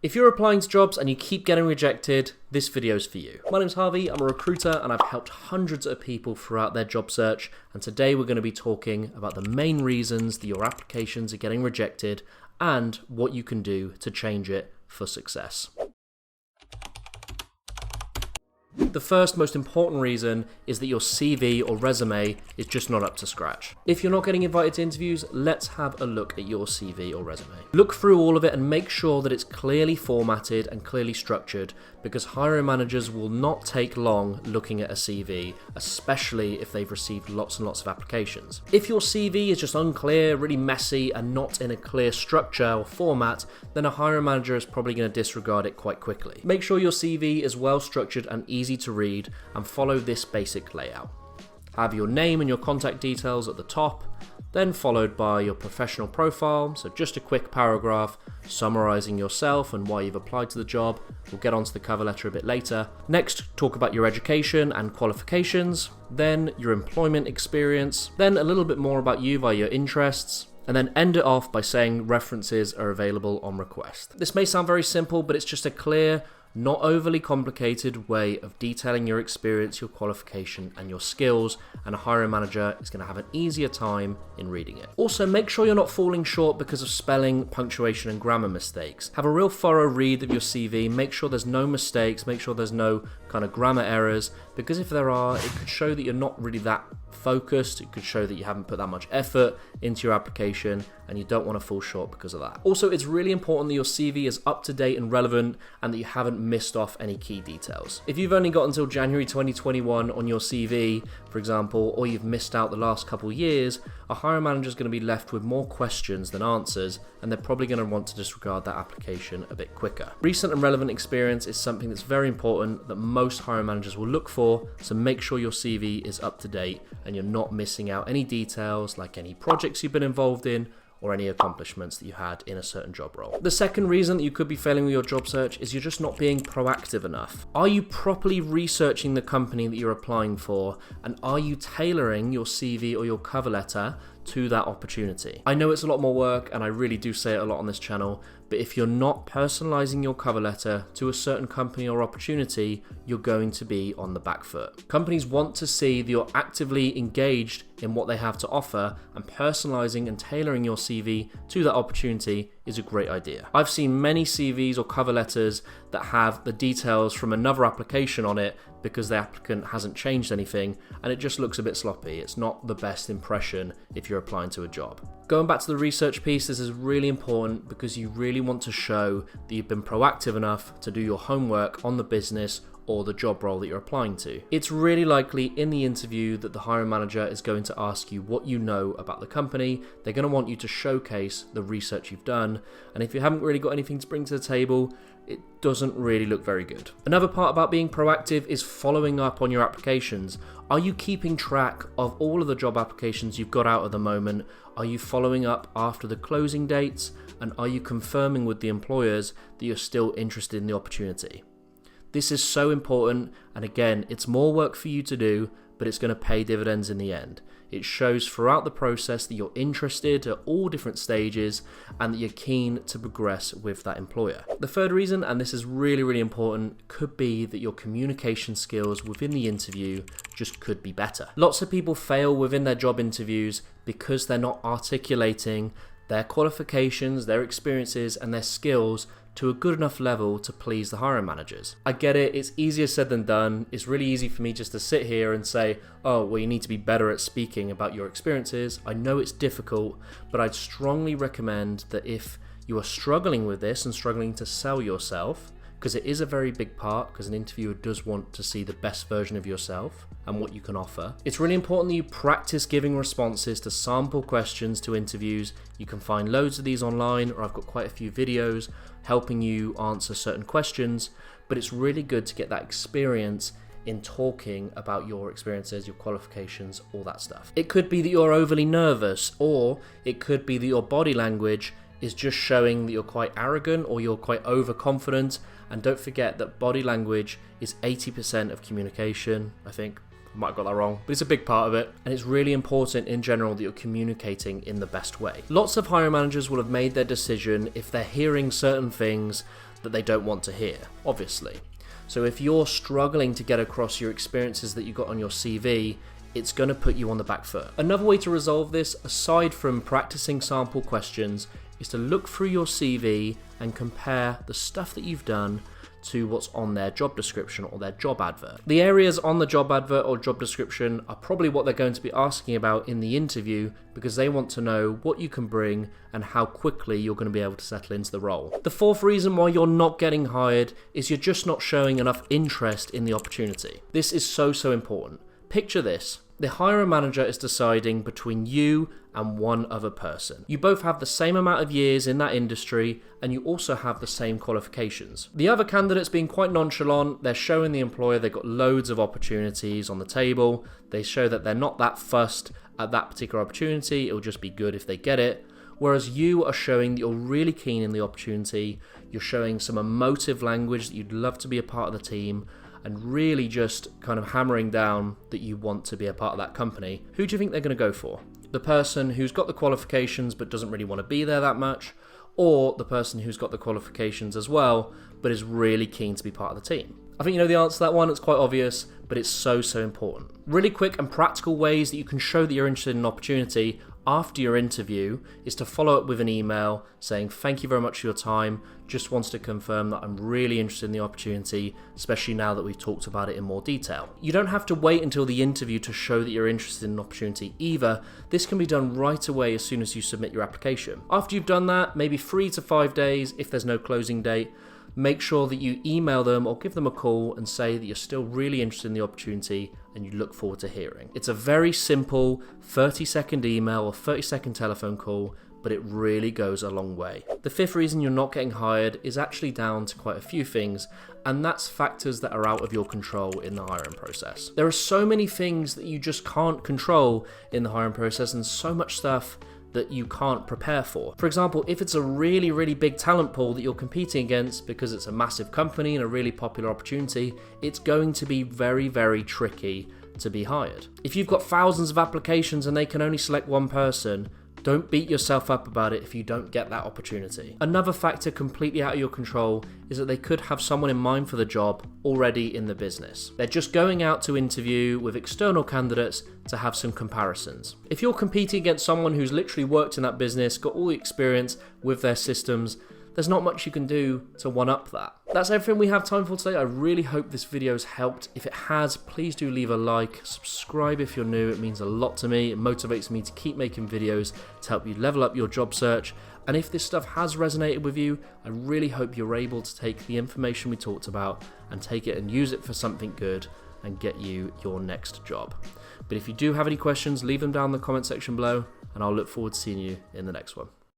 If you're applying to jobs and you keep getting rejected, this video's for you. My name's Harvey, I'm a recruiter and I've helped hundreds of people throughout their job search, and today we're going to be talking about the main reasons that your applications are getting rejected and what you can do to change it for success. The first most important reason is that your CV or resume is just not up to scratch. If you're not getting invited to interviews, let's have a look at your CV or resume. Look through all of it and make sure that it's clearly formatted and clearly structured, because hiring managers will not take long looking at a CV, especially if they've received lots and lots of applications. If your CV is just unclear, really messy, and not in a clear structure or format, then a hiring manager is probably going to disregard it quite quickly. Make sure your CV is well structured and easy to read, and follow this basic layout. Have your name and your contact details at the top, then followed by your professional profile, so just a quick paragraph summarizing yourself and why you've applied to the job. We'll get onto the cover letter a bit later. Next, talk about your education and qualifications, then your employment experience, then a little bit more about you via your interests, and then end it off by saying references are available on request. This may sound very simple, but it's just a clear, not overly complicated way of detailing your experience, your qualification, and your skills, and a hiring manager is going to have an easier time in reading it. Also, make sure you're not falling short because of spelling, punctuation, and grammar mistakes. Have a real thorough read of your CV, make sure there's no mistakes, make sure there's no kind of grammar errors, because if there are, it could show that you're not really that focused. It could show that you haven't put that much effort into your application, and you don't want to fall short because of that. Also, it's really important that your CV is up to date and relevant, and that you haven't missed off any key details. If you've only got until January 2021 on your CV, for example, or you've missed out the last couple years, a hiring manager is going to be left with more questions than answers, and they're probably going to want to disregard that application a bit quicker. Recent and relevant experience is something that's very important that most hiring managers will look for, so make sure your CV is up to date and you're not missing out any details like any projects you've been involved in or any accomplishments that you had in a certain job role. The second reason that you could be failing with your job search is you're just not being proactive enough. Are you properly researching the company that you're applying for, and are you tailoring your CV or your cover letter to that opportunity? I know it's a lot more work, and I really do say it a lot on this channel, but if you're not personalizing your cover letter to a certain company or opportunity, you're going to be on the back foot. Companies want to see that you're actively engaged in what they have to offer, and personalizing and tailoring your CV to that opportunity is a great idea. I've seen many CVs or cover letters that have the details from another application on it because the applicant hasn't changed anything, and it just looks a bit sloppy. It's not the best impression if you're applying to a job. Going back to the research piece, this is really important because you really want to show that you've been proactive enough to do your homework on the business or the job role that you're applying to. It's really likely in the interview that the hiring manager is going to ask you what you know about the company. They're going to want you to showcase the research you've done, and if you haven't really got anything to bring to the table, it doesn't really look very good. Another part about being proactive is following up on your applications. Are you keeping track of all of the job applications you've got out at the moment? Are you following up after the closing dates? And are you confirming with the employers that you're still interested in the opportunity? This is so important, and again, it's more work for you to do, but it's going to pay dividends in the end. It shows throughout the process that you're interested at all different stages and that you're keen to progress with that employer. The third reason, and this is really, really important, could be that your communication skills within the interview just could be better. Lots of people fail within their job interviews because they're not articulating their qualifications, their experiences, and their skills to a good enough level to please the hiring managers. I get it, it's easier said than done. It's really easy for me just to sit here and say, oh, well, you need to be better at speaking about your experiences. I know it's difficult, but I'd strongly recommend that if you are struggling with this and struggling to sell yourself, because it is a very big part, because an interviewer does want to see the best version of yourself and what you can offer. It's really important that you practice giving responses to sample questions to interviews. You can find loads of these online, or I've got quite a few videos helping you answer certain questions, but it's really good to get that experience in talking about your experiences, your qualifications, all that stuff. It could be that you're overly nervous, or it could be that your body language is just showing that you're quite arrogant or you're quite overconfident. And don't forget that body language is 80% of communication, I think. I might have got that wrong, but it's a big part of it, and it's really important in general that you're communicating in the best way. Lots of hiring managers will have made their decision if they're hearing certain things that they don't want to hear, obviously. So if you're struggling to get across your experiences that you got on your CV, it's going to put you on the back foot. Another way to resolve this, aside from practicing sample questions, is to look through your CV and compare the stuff that you've done to what's on their job description or their job advert. The areas on the job advert or job description are probably what they're going to be asking about in the interview, because they want to know what you can bring and how quickly you're going to be able to settle into the role. The fourth reason why you're not getting hired is you're just not showing enough interest in the opportunity. This is so important. Picture this. The hiring manager is deciding between you and one other person. You both have the same amount of years in that industry, and you also have the same qualifications. The other candidate's being quite nonchalant. They're showing the employer they've got loads of opportunities on the table. They show that they're not that fussed at that particular opportunity. It'll just be good if they get it. Whereas you are showing that you're really keen in the opportunity. You're showing some emotive language that you'd love to be a part of the team, and really just kind of hammering down that you want to be a part of that company. Who do you think they're going to go for? The person who's got the qualifications but doesn't really want to be there that much, or the person who's got the qualifications as well but is really keen to be part of the team? I think you know the answer to that one. It's quite obvious, but it's so important. Really quick and practical ways that you can show that you're interested in an opportunity after your interview is to follow up with an email saying, thank you very much for your time. Just wants to confirm that I'm really interested in the opportunity, especially now that we've talked about it in more detail. You don't have to wait until the interview to show that you're interested in an opportunity either. This can be done right away as soon as you submit your application. After you've done that, maybe 3 to 5 days, if there's no closing date, make sure that you email them or give them a call and say that you're still really interested in the opportunity and you look forward to hearing. It's a very simple 30-second email or 30-second telephone call, but it really goes a long way. The fifth reason you're not getting hired is actually down to quite a few things, and that's factors that are out of your control in the hiring process. There are so many things that you just can't control in the hiring process, and so much stuff that you can't prepare for. For example, if it's a really, really big talent pool that you're competing against because it's a massive company and a really popular opportunity, it's going to be very, very tricky to be hired. If you've got thousands of applications and they can only select one person, don't beat yourself up about it if you don't get that opportunity. Another factor completely out of your control is that they could have someone in mind for the job already in the business. They're just going out to interview with external candidates to have some comparisons. If you're competing against someone who's literally worked in that business, got all the experience with their systems, there's not much you can do to one-up that. That's everything we have time for today. I really hope this video's helped. If it has, please do leave a like, subscribe if you're new. It means a lot to me. It motivates me to keep making videos to help you level up your job search. And if this stuff has resonated with you, I really hope you're able to take the information we talked about and take it and use it for something good and get you your next job. But if you do have any questions, leave them down in the comment section below, and I'll look forward to seeing you in the next one.